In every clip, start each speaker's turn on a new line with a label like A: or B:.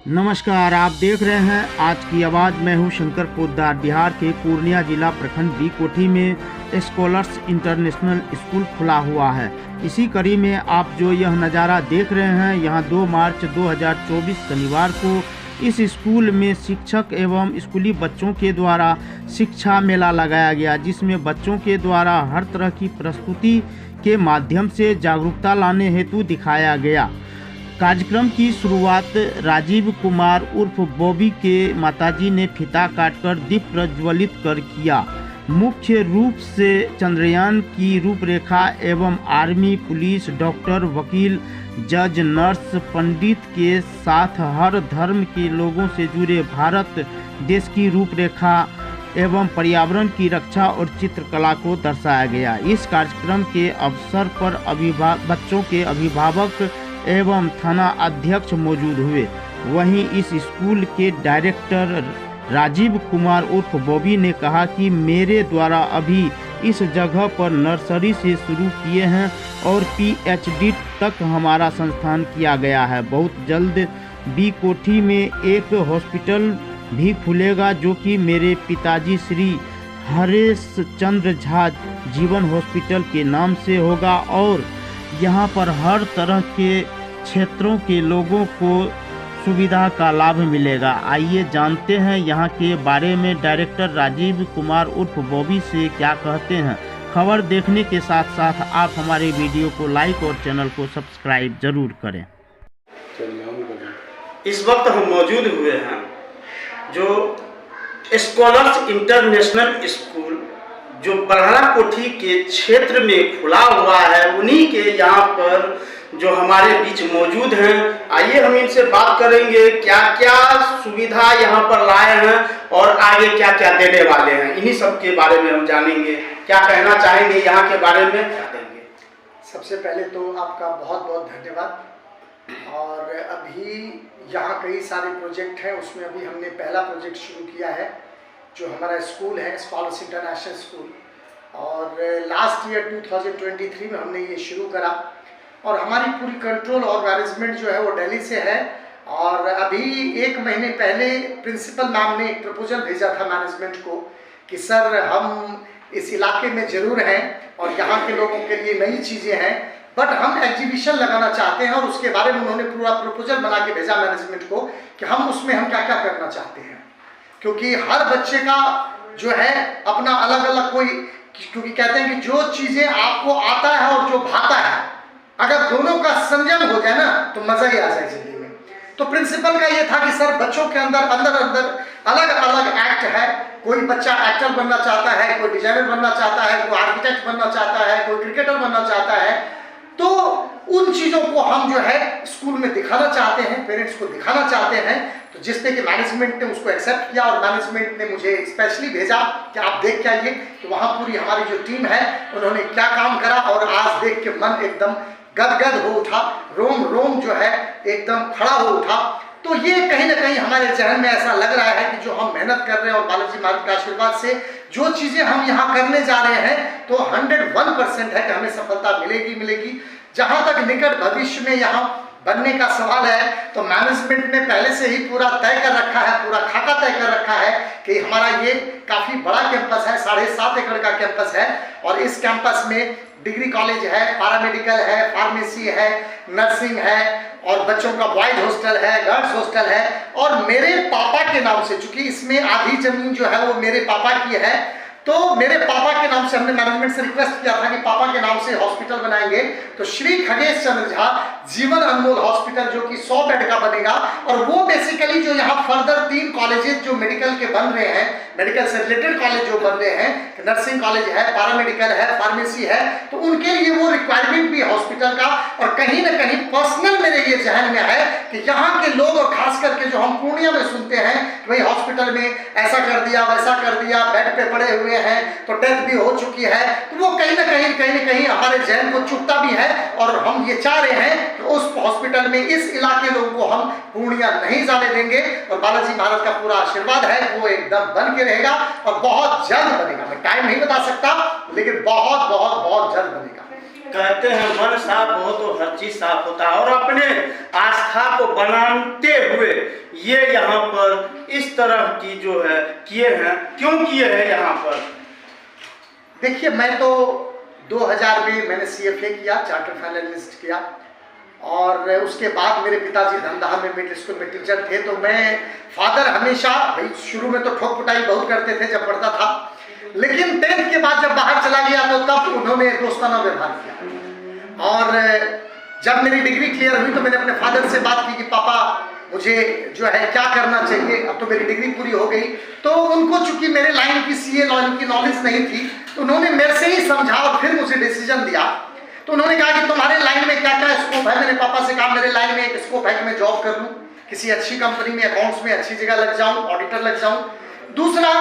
A: नमस्कार, आप देख रहे हैं आज की आवाज़। मैं हूं शंकर पोद्दार। बिहार के पूर्णिया जिला प्रखंड बी कोठी में स्कॉलर्स इंटरनेशनल स्कूल खुला हुआ है। इसी कड़ी में आप जो यह नज़ारा देख रहे हैं, यहां 2 मार्च 2024 शनिवार को इस स्कूल में शिक्षक एवं स्कूली बच्चों के द्वारा शिक्षा मेला लगाया गया, जिसमें बच्चों के द्वारा हर तरह की प्रस्तुति के माध्यम से जागरूकता लाने हेतु दिखाया गया। कार्यक्रम की शुरुआत राजीव कुमार उर्फ बॉबी के माताजी ने फीता काटकर दीप प्रज्वलित कर किया। मुख्य रूप से चंद्रयान की रूपरेखा एवं आर्मी, पुलिस, डॉक्टर, वकील, जज, नर्स, पंडित के साथ हर धर्म के लोगों से जुड़े भारत देश की रूपरेखा एवं पर्यावरण की रक्षा और चित्रकला को दर्शाया गया। इस कार्यक्रम के अवसर पर बच्चों के अभिभावक एवं थाना अध्यक्ष मौजूद हुए। वहीं इस स्कूल के डायरेक्टर राजीव कुमार उर्फ बॉबी ने कहा कि मेरे द्वारा अभी इस जगह पर नर्सरी से शुरू किए हैं और PhD तक हमारा संस्थान किया गया है। बहुत जल्द बी कोठी में एक हॉस्पिटल भी खुलेगा, जो कि मेरे पिताजी श्री हरेश चंद्र झा जीवन हॉस्पिटल के नाम से होगा और यहाँ पर हर तरह के क्षेत्रों के लोगों को सुविधा का लाभ मिलेगा। आइए जानते हैं यहाँ के बारे में डायरेक्टर राजीव कुमार उर्फ बॉबी से क्या कहते हैं। खबर देखने के साथ साथ आप हमारे वीडियो को लाइक और चैनल को सब्सक्राइब जरूर करें।
B: इस वक्त हम मौजूद हुए हैं जो स्कॉलर्स इंटरनेशनल स्कूल जो बरहरा कोठी के क्षेत्र में खुला हुआ है, उन्हीं के यहाँ पर जो हमारे बीच मौजूद हैं। आइए हम इनसे बात करेंगे क्या क्या सुविधा यहाँ पर लाए हैं और आगे क्या क्या देने वाले हैं। इन्हीं सब के बारे में हम जानेंगे। क्या कहना चाहेंगे यहाँ के बारे में, क्या देंगे?
C: सबसे पहले तो आपका बहुत बहुत धन्यवाद। और अभी यहाँ कई सारे प्रोजेक्ट हैं, उसमें अभी हमने पहला प्रोजेक्ट शुरू किया है जो हमारा स्कूल है स्कॉलर्स इंटरनेशनल स्कूल, और लास्ट ईयर 2023 में हमने ये शुरू करा। और हमारी पूरी कंट्रोल और मैनेजमेंट जो है वो दिल्ली से है। और अभी 1 महीने पहले प्रिंसिपल मैम ने एक प्रपोजल भेजा था मैनेजमेंट को कि सर हम इस इलाके में ज़रूर हैं और यहाँ के लोगों के लिए नई चीज़ें हैं, बट हम एग्जीबिशन लगाना चाहते हैं। और उसके बारे में उन्होंने पूरा प्रपोजल बना के भेजा मैनेजमेंट को कि हम उसमें हम क्या क्या करना चाहते हैं, क्योंकि हर बच्चे का जो है अपना अलग अलग कोई, क्योंकि कहते हैं कि जो चीज़ें आपको आता है और जो भाता है, अगर दोनों का संजम हो जाए ना तो मज़ा ही आ जाए जिंदगी में। तो प्रिंसिपल का ये था कि सर बच्चों के अंदर अलग अलग एक्ट है। कोई बच्चा एक्टर बनना चाहता है, कोई डिजाइनर बनना चाहता है, कोई आर्किटेक्ट बनना चाहता है, कोई क्रिकेटर बनना चाहता है। तो उन चीज़ों को हम जो है स्कूल में दिखाना चाहते हैं, पेरेंट्स को दिखाना चाहते हैं। तो जिसने कि मैनेजमेंट ने उसको एक्सेप्ट किया और मैनेजमेंट ने मुझे स्पेशली भेजा कि आप देख के आइए। तो वहाँ पूरी हमारी जो टीम है उन्होंने क्या काम करा, और आज देख के मन एकदम गदगद हो उठा, रोम रोम जो है एकदम खड़ा हो उठा। तो ये कहीं ना कहीं हमारे जहन में ऐसा लग रहा है कि जो हम मेहनत कर रहे हैं और बालाजी महाराज के आशीर्वाद से जो चीज़ें हम यहाँ करने जा रहे हैं, तो 101% है कि हमें सफलता मिलेगी। जहाँ तक निकट भविष्य में यहाँ बनने का सवाल है, तो मैनेजमेंट ने पहले से ही पूरा तय कर रखा है, पूरा खाका तय कर रखा है कि हमारा ये काफ़ी बड़ा कैंपस है, 7.5 एकड़ का कैंपस है। और इस कैंपस में डिग्री कॉलेज है, पैरामेडिकल है, फार्मेसी है, नर्सिंग है, और बच्चों का बॉयज हॉस्टल है, गर्ल्स हॉस्टल है। और मेरे पापा के नाम से, चूंकि इसमें आधी जमीन जो है वो मेरे पापा की है, तो मेरे पापा के नाम से हमने मैनेजमेंट से रिक्वेस्ट किया था कि पापा के नाम से हॉस्पिटल बनाएंगे। तो श्री खगेश चंद्र झा जीवन अनमोल हॉस्पिटल जो कि 100 बेड का बनेगा। और वो बेसिकली जो यहाँ फर्दर 3 कॉलेजेस जो मेडिकल के बन रहे हैं, मेडिकल से रिलेटेड कॉलेज जो बन रहे हैं, नर्सिंग कॉलेज है, पैरामेडिकल है, फार्मेसी है, तो उनके लिए वो रिक्वायरमेंट भी हॉस्पिटल का। और कहीं ना कहीं पर्सनल मेरे ये जहन में है कि यहाँ के लोग, और खास करके जो हम पूर्णिया में सुनते हैं कि भाई हॉस्पिटल में ऐसा कर दिया, वैसा कर दिया, बेड पे पड़े हुए हैं, तो डेथ भी हो चुकी है, तो वो कहीं ना कहीं हमारे जहन को चुभता भी है। और हम ये चाह रहे हैं कि उस हॉस्पिटल में इस इलाके लोगों को हम पूर्णिया नहीं जाने देंगे। और बालाजी महाराज का पूरा आशीर्वाद है, वो एकदम बन के रहेगा और बहुत जल्द बनेगा। मैं टाइम नहीं बता सकता, लेकिन बहुत जल्द बनेगा।
B: कहते हैं मन साफ हो तो हर चीज साफ होता है। और अपने आस्था को बनाते हुए ये यहाँ पर इस तरह की जो है किए हैं, क्यों किए हैं यहाँ पर?
C: देखिए, मैं तो 2000 में मैंने CFA किया, चार्टर्ड फाइनेंसिस्ट किया, और उसके बाद मेरे पिताजी धंधा में मिडिल स्कूल में टीचर थे। तो मैं फादर हमेशा भाई शुरू में तो ठोक पिटाई बहुत करते थे जब पढ़ता था, लेकिन 10th के बाद जब बाहर चला गया तो तब उन्होंने दोस्ताना व्यवहार किया। और जब मेरी डिग्री क्लियर हुई तो मैंने अपने फादर से बात की कि पापा मुझे जो है क्या करना चाहिए, अब तो मेरी डिग्री पूरी हो गई। तो उनको चूंकि मेरे लाइन की CA लाइन की नॉलेज नहीं थी, तो उन्होंने मेरे से ही समझा और फिर मुझे डिसीजन दिया। तो उन्होंने कहा कि तुम्हारे लाइन में क्या क्या स्कोप है। मैंने पापा से कहा मेरे लाइन में एक स्कोप है कि मैं जॉब कर लूँ, किसी अच्छी कंपनी में अकाउंट्स में अच्छी जगह लग जाऊं, ऑडिटर लग जाऊं। दूसरा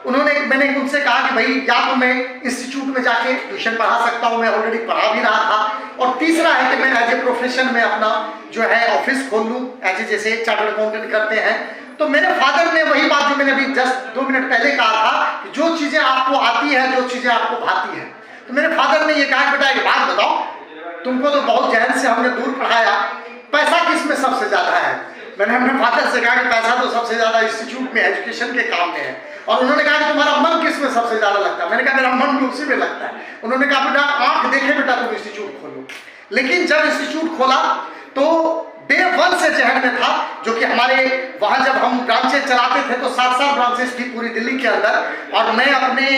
C: मैंने उनसे कहा कि भाई या तो मैं इंस्टीट्यूट में जाके ट्यूशन पढ़ा सकता हूं, मैं ऑलरेडी पढ़ा भी रहा था। और तीसरा है कि मैं एज ए प्रोफेशन में अपना जो है ऑफिस खोल लूँ, एज ए जैसे चार्टर्ड अकाउंटेंट करते हैं। तो मेरे फादर ने वही बात जो मैंने अभी जस्ट 2 मिनट पहले कहा था कि जो चीजें आपको आती है, जो चीजें आपको भाती है। तो मेरे फादर ने ये कहा बेटा एक बात बताओ, तुमको तो बहुत जहन से हमने दूर पढ़ाया, पैसा किस में सबसे ज्यादा है? मैंने अपने फादर से कहा कि पैसा तो सबसे ज्यादा इंस्टीट्यूट में एजुकेशन के काम में है। और उन्होंने कहा कि तुम्हारा मन किस में सबसे ज्यादा लगता है? मैंने कहा मेरा मन भी उसी में लगता है। उन्होंने कहा बेटा आंख देखे बेटा तुम इंस्टीट्यूट खोलो। लेकिन जब इंस्टीट्यूट खोला तो डे 1 से जहन में था, जो कि हमारे वहां जब हम ब्रांचेस चलाते थे तो 7 ब्रांचेस थी पूरी दिल्ली के अंदर। और मैं अपने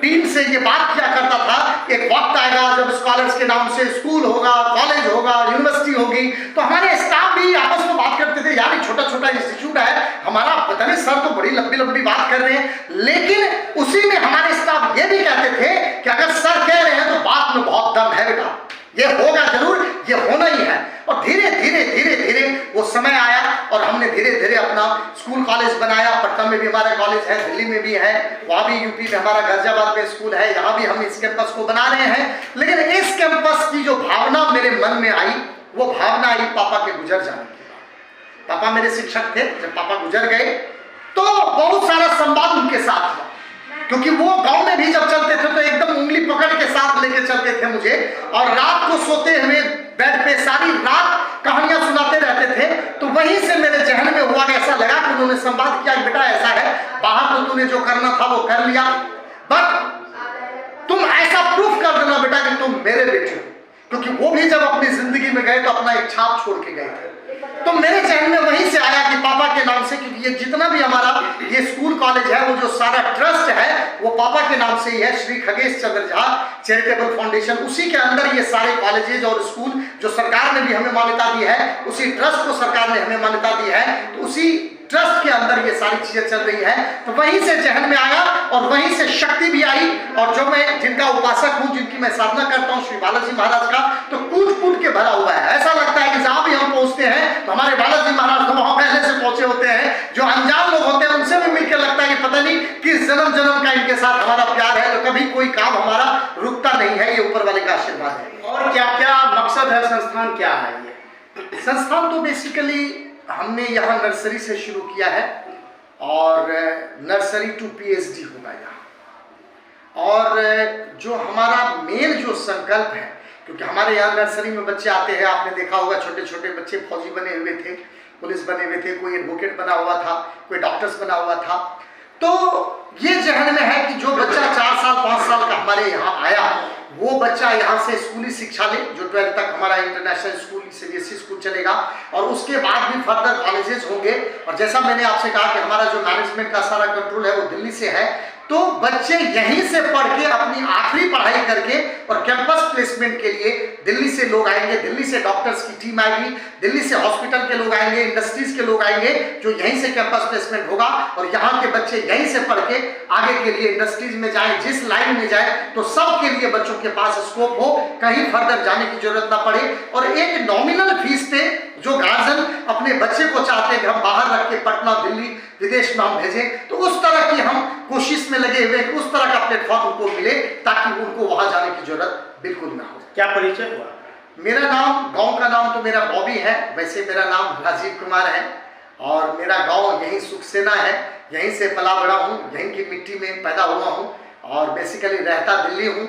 C: टीम से ये बात किया करता था, एक वक्त आएगा जब स्कॉलर्स के नाम से स्कूल होगा, कॉलेज होगा, यूनिवर्सिटी होगी, तो हमारे स्टाफ भी आपस में बात करते थे यार छोटा छोटा इंस्टीट्यूट है हमारा, पता नहीं सर तो बड़ी लंबी लंबी बात कर रहे हैं। लेकिन उसी में हमारे स्टाफ ये भी कहते थे कि अगर सर कह रहे हैं तो बात में बहुत दम है बेटा, ये होगा जरूर, ये होना ही है। और धीरे धीरे धीरे धीरे वो समय आया और हमने धीरे धीरे अपना स्कूल कॉलेज बनाया। पटना में भी हमारा कॉलेज है, दिल्ली में भी है, वहाँ भी यूपी में हमारा गाजियाबाद में स्कूल है, यहाँ भी हम इस कैंपस को बना रहे हैं। लेकिन इस कैंपस की जो भावना मेरे मन में आई, वो भावना आई पापा के गुजर जाने के। पापा मेरे शिक्षक थे, जब पापा गुजर गए तो बहुत सारा संवाद उनके साथ हुआ, क्योंकि वो गांव में भी जब चलते थे तो एकदम उंगली पकड़ के साथ लेके चलते थे मुझे, और रात को सोते हुए बेड पे सारी रात कहानियां सुनाते रहते थे। तो वहीं से मेरे जहन में हुआ, ऐसा लगा कि उन्होंने संवाद किया बेटा ऐसा है, बाहर तो तूने जो करना था वो कर लिया, बट तुम ऐसा प्रूफ कर देना बेटा कि तुम मेरे बेटे हो। क्योंकि वो भी जब अपनी जिंदगी में गए तो अपना एक छाप छोड़ के गए थे। तो मेरे जहन में वहीं से आया कि पापा के नाम से, क्योंकि ये जितना भी हमारा ये स्कूल कॉलेज है, वो जो सारा ट्रस्ट है वो पापा के नाम से ही है, श्री खगेश चंद्र झा चैरिटेबल फाउंडेशन। उसी के अंदर ये सारे कॉलेजेज और स्कूल जो सरकार ने भी हमें मान्यता दी है, उसी ट्रस्ट को सरकार ने हमें मान्यता दी है, तो उसी ट्रस्ट के अंदर ये सारी चीजें चल रही है। तो वहीं से जहन में आया और वहीं से शक्ति भी आई। और जो मैं जिनका उपासक हूं, जिनकी मैं साधना करता हूं, श्री बालाजी महाराज का, तो कूट कूट के भरा हुआ है। ऐसा लगता है कि जहां भी हम पहुंचते हैं तो हमारे बालाजी महाराज तो वहां पहले से पहुंचे होते हैं। जो अनजान लोग होते हैं उनसे भी मिलकर लगता है कि पता नहीं किस जन्म जन्म का इनके साथ हमारा प्यार है, तो कभी कोई काम हमारा रुकता नहीं है। ये ऊपर वाले का आशीर्वाद है।
B: और क्या क्या मकसद है, संस्थान क्या है? ये
C: संस्थान तो बेसिकली हमने यहाँ नर्सरी से शुरू किया है और नर्सरी टू PhD होगा यहाँ। और जो हमारा मेन जो संकल्प है, क्योंकि हमारे यहाँ नर्सरी में बच्चे आते हैं, आपने देखा होगा छोटे छोटे बच्चे फौजी बने हुए थे, पुलिस बने हुए थे, कोई एडवोकेट बना हुआ था, कोई डॉक्टर्स बना हुआ था। तो ये जहन में है कि जो बच्चा 4 साल 5 साल का हमारे यहाँ आया, वो बच्चा यहाँ से स्कूली शिक्षा ले, जो 12th तक हमारा इंटरनेशनल स्कूल CBSE स्कूल चलेगा, और उसके बाद भी फर्दर कॉलेजेस होंगे। और जैसा मैंने आपसे कहा कि हमारा जो मैनेजमेंट का सारा कंट्रोल है वो दिल्ली से है, तो बच्चे यहीं से पढ़ के अपनी आखिरी पढ़ाई करके और कैंपस प्लेसमेंट के लिए दिल्ली से लोग आएंगे, दिल्ली से डॉक्टर्स की टीम आएगी, दिल्ली से हॉस्पिटल के लोग आएंगे, इंडस्ट्रीज के लोग आएंगे, जो यहीं से कैंपस प्लेसमेंट होगा। और यहाँ के बच्चे यहीं से पढ़ के आगे के लिए इंडस्ट्रीज में जाए, जिस लाइन में जाए, तो सबके लिए बच्चों के पास स्कोप हो, कहीं फर्दर जाने की जरूरत ना पड़े। और एक नॉमिनल फीस पे जो गार्जियन अपने बच्चे को चाहते हैं कि हम बाहर रख के पटना, दिल्ली, विदेश में हम भेजें, तो उस तरह की हम कोशिश में लगे हुए, उस तरह का प्लेटफॉर्म उनको मिले ताकि उनको वहां जाने की जरूरत बिल्कुल ना हो।
B: क्या परिचय हुआ?
C: मेरा नाम, गांव का नाम तो मेरा बॉबी है, वैसे मेरा नाम राजीव कुमार है और मेरा गांव यहीं सुखसेना है, यहीं से पला बड़ा हूँ, यहीं की मिट्टी में पैदा हुआ हूँ और बेसिकली रहता दिल्ली हूँ।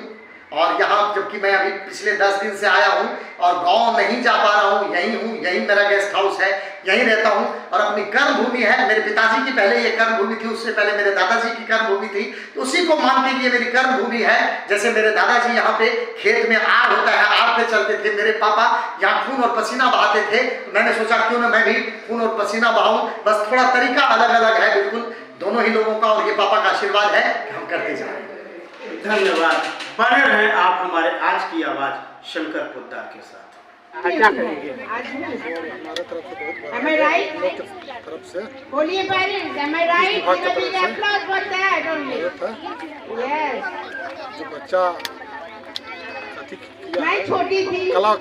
C: और यहाँ जबकि मैं अभी पिछले 10 दिन से आया हूँ और गांव नहीं जा पा रहा हूँ, यहीं हूँ, यहीं मेरा गेस्ट हाउस है, यहीं रहता हूँ और अपनी कर्म भूमि है। मेरे पिताजी की पहले ये कर्म भूमि थी, उससे पहले मेरे दादाजी की कर्म भूमि थी, तो उसी को मान के ये मेरी कर्म भूमि है। जैसे मेरे दादाजी यहाँ पे खेत में आग होता है, आग पे चलते थे, मेरे पापा यहाँ खून और पसीना बहाते थे, तो मैंने सोचा क्यों ना मैं भी खून और पसीना बहाऊं। बस थोड़ा तरीका अलग अलग है बिल्कुल दोनों ही लोगों का, और ये पापा का आशीर्वाद है कि हम करते जा रहे हैं।
B: धन्यवाद। बने रहें आप हमारे आज की आवाज शंकर पोद्दार के साथ। क्या कहेंगे?
D: Am I right? बोलिए parents, am I right? applause for that only. Yes.
E: जो बच्चा
D: मैं छोटी थी,
E: कला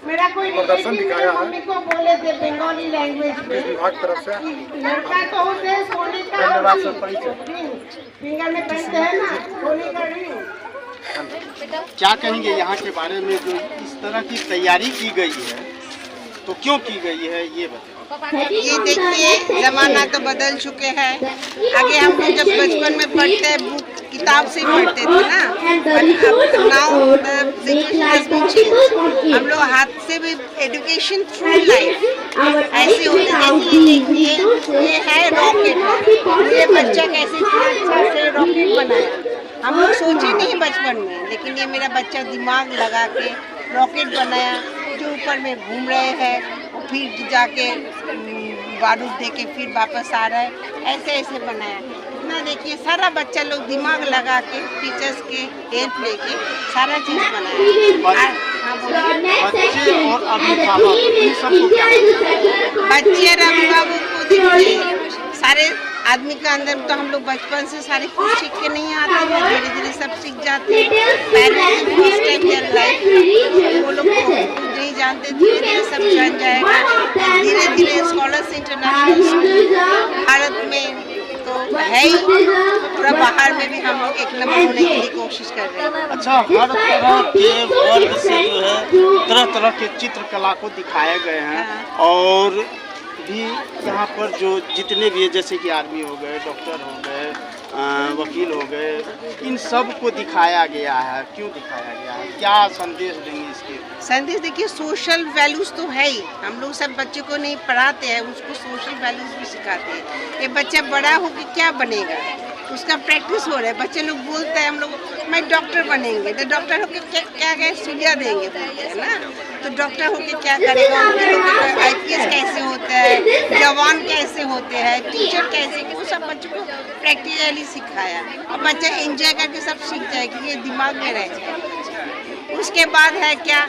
D: मेरा कोई
E: प्रदर्शन दिखाया है।
D: मम्मी को बोले थे बंगाली लैंग्वेज में,
E: विभाग तरफ से
D: लड़का तो होते हैं सोने का फिंगर में पहनते हैं ना, सोने का रिंग।
A: क्या कहेंगे यहाँ के बारे में जो इस तरह की तैयारी की गई है, तो क्यों की गई है ये बताएं।
F: ये देखिए ज़माना तो बदल चुके हैं। आगे हम लोग जब बचपन में पढ़ते हैं बुक किताब से पढ़ते थे ना, अब नाउ हम लोग हाथ से भी एजुकेशन थ्रू लाइफ ऐसे होते हैं। ये है रॉकेट, ये बच्चा कैसे से रॉकेट बनाया, हम लोग सोचे नहीं बचपन में, लेकिन ये मेरा बच्चा दिमाग लगा के रॉकेट बनाया जो ऊपर में घूम रहे हैं और फिर जाके बारूद दे के फिर वापस आ रहा है, ऐसे ऐसे बनाया। इतना देखिए सारा बच्चा लोग दिमाग लगा के टीचर्स के हेल्प लेके सारा चीज़ बनाया। हाँ बोलिए।
A: बच्चे और अभिभावक इन सबको क्या
F: बच्चे और अभिभावक को देखिए सारे आदमी का अंदर तो हम लोग बचपन से सारे कुछ सीख के नहीं आते हैं, धीरे धीरे सब सीख जाते हैं। Parents first time their life वो लोग कुछ नहीं जानते, धीरे धीरे सब जान जाएगा। धीरे धीरे स्कॉलर्स इंटरनेशनल स्कूल भारत में तो है ही, पूरा बाहर में भी हम लोग एक नंबर होने की कोशिश कर रहे हैं।
A: अच्छा, हर तरह के वर्ग से जो है तरह तरह के चित्रकला को दिखाए गए हैं, और भी यहाँ पर जो जितने भी है जैसे कि आर्मी हो गए, डॉक्टर हो गए, वकील हो गए, इन सब को दिखाया गया है। क्यों दिखाया गया है, क्या संदेश देंगे इसके?
F: संदेश देखिए सोशल वैल्यूज़ तो है ही, हम लोग सब बच्चों को नहीं पढ़ाते हैं, उसको सोशल वैल्यूज़ भी सिखाते हैं। ये बच्चा बड़ा होकर क्या बनेगा उसका प्रैक्टिस हो रहा है। बच्चे लोग बोलते हैं हम लोग मैं डॉक्टर बनेंगे, तो डॉक्टर होकर क्या क्या सुइया देंगे बोलते हैं ना, तो डॉक्टर होकर क्या करेगा, उनके लोग IPS कैसे होता है, जवान कैसे होते हैं, टीचर कैसे, वो सब बच्चों को प्रैक्टिकली सिखाया और बच्चा एंजॉय करके सब सीख जाए कि ये दिमाग में रह जाए। उसके बाद है क्या,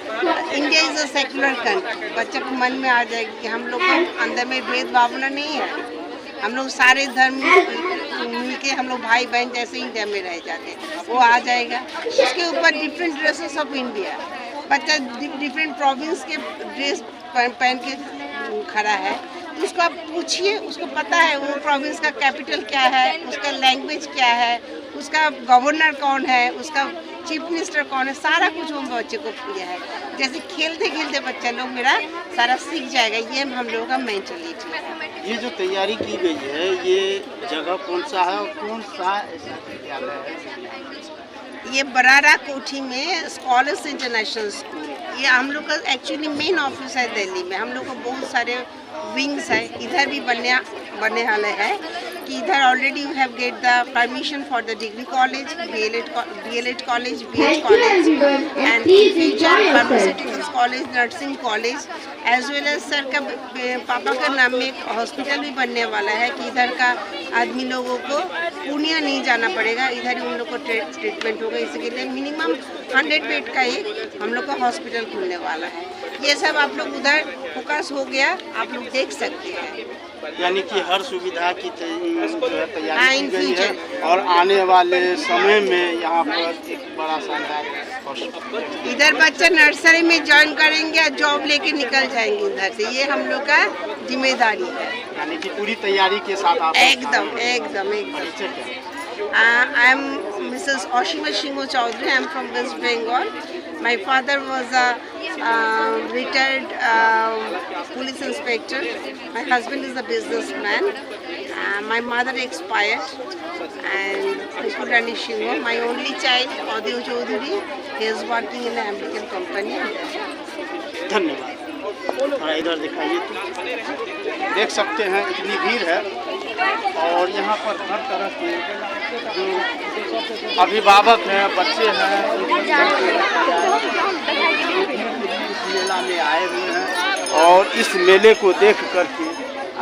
F: India is a secular country, बच्चे को मन में आ जाएगी कि हम लोग के अंदर में भेदभावना नहीं है, हम लोग सारे धर्म मिलके हम लोग भाई बहन जैसे इंडिया में रह जाते हैं, वो आ जाएगा। उसके ऊपर डिफरेंट ड्रेसेस ऑफ इंडिया, बच्चा डिफरेंट प्रोविंस के ड्रेस पहन के खड़ा है, तो उसको आप पूछिए, उसको पता है वो प्रोविंस का कैपिटल क्या है, उसका लैंग्वेज क्या है, उसका गवर्नर कौन है, उसका चीफ मिनिस्टर कौन है, सारा कुछ वो बच्चे को किया है। जैसे खेलते खेलते बच्चा लोग मेरा सारा सीख जाएगा, ये हम लोगों का मेंटलिटी है।
A: ये जो तैयारी की गई है, ये जगह कौन सा है और कौन सा ऐसा विद्यालय है?
F: ये बरारा कोठी में स्कॉलर्स इंटरनेशनल स्कूल, ये हम लोग का एक्चुअली मेन ऑफिस है दिल्ली में। हम लोग को बहुत सारे विंग्स है, इधर भी बनने वाले हैं कि इधर already you have get the permission for the degree college, DLED college, BH college and future pharmaceuticals college, nursing college, as well as sir का पापा का नाम में एक हॉस्पिटल भी बनने वाला है कि इधर का आदमी लोगों को पूर्णिया नहीं जाना पड़ेगा, इधर ही उन लोग को ट्रीटमेंट होगा। इसके लिए मिनिमम 100 बेड का एक हम लोग का हॉस्पिटल खुलने वाला है। ये सब आप लोग उधर फोकस हो गया, आप लोग देख सकते हैं।
A: यानी कि हर सुविधा की तैयारी की गई है, और आने वाले समय में यहाँ पर एक बड़ा शानदार
F: इधर बच्चा नर्सरी में ज्वाइन करेंगे और जॉब लेके निकल जाएंगे इधर से, ये हम लोग का जिम्मेदारी है।
A: यानी कि पूरी तैयारी के साथ आप
F: एकदम। I am Mrs. Oshima Shingo Chaudhary. I am from West Bengal. My father was a retired police inspector. My husband is a businessman. My mother expired, and Rani Shingo. My only child, Audio Chaudhary, is working in an American company.
B: धन्यवाद। थोड़ा इधर दिखाइए तो देख सकते हैं इतनी भीड़ है और यहाँ पर हर तरह के जो अभिभावक हैं, बच्चे हैं, इस मेला में आए हुए हैं और इस मेले को देख करके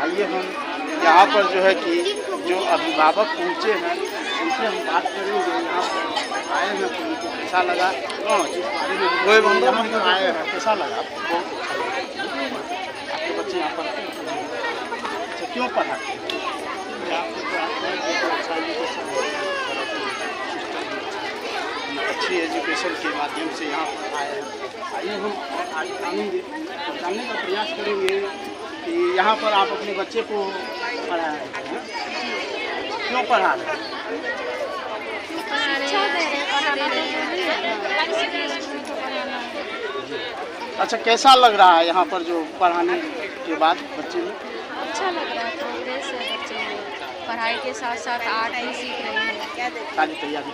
B: आइए हम यहाँ पर जो है कि जो अभिभावक पहुँचे हैं उनसे हम बात करेंगे। यहाँ पर आए हैं तो उनको कैसा लगा, कोई बंदा यहाँ पर आए हैं, कैसा लगा आपको? आपके बच्चे यहाँ पर अच्छा क्यों पढ़ाते हैं? अच्छी एजुकेशन के माध्यम से यहाँ पर आए हैं। आइए हम आगे जानने का प्रयास करेंगे कि यहाँ पर आप अपने बच्चे को पढ़ा रहे हैं, क्यों पढ़ा रहे हैं? अच्छा कैसा लग रहा है यहाँ पर जो पढ़ाने के बाद बच्चे में?
G: अच्छा लग रहा है, प्रोग्रेस है बच्चे में, पढ़ाई के साथ साथ आर्ट भी सीख रहे हैं।
B: सारी तैयारी